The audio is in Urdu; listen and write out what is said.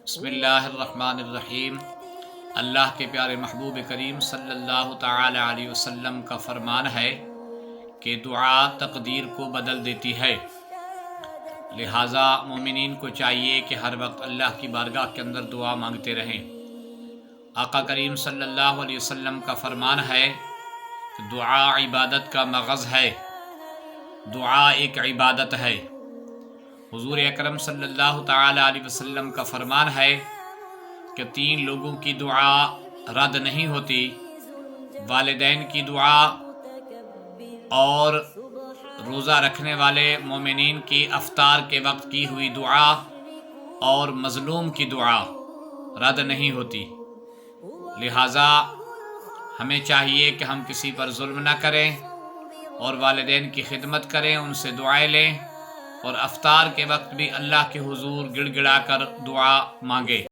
بسم اللہ الرحمن الرحیم۔ اللہ کے پیارے محبوب کریم صلی اللہ تعالی علیہ وسلم کا فرمان ہے کہ دعا تقدیر کو بدل دیتی ہے، لہٰذا مومنین کو چاہیے کہ ہر وقت اللہ کی بارگاہ کے اندر دعا مانگتے رہیں۔ آقا کریم صلی اللہ علیہ وسلم کا فرمان ہے کہ دعا عبادت کا مغز ہے، دعا ایک عبادت ہے۔ حضور اکرم صلی اللہ تعالی علیہ وسلم کا فرمان ہے کہ 3 لوگوں کی دعا رد نہیں ہوتی: والدین کی دعا، اور روزہ رکھنے والے مومنین کی افطار کے وقت کی ہوئی دعا، اور مظلوم کی دعا رد نہیں ہوتی۔ لہٰذا ہمیں چاہیے کہ ہم کسی پر ظلم نہ کریں اور والدین کی خدمت کریں، ان سے دعائیں لیں، اور افطار کے وقت بھی اللہ کے حضور گڑ گڑا کر دعا مانگیں۔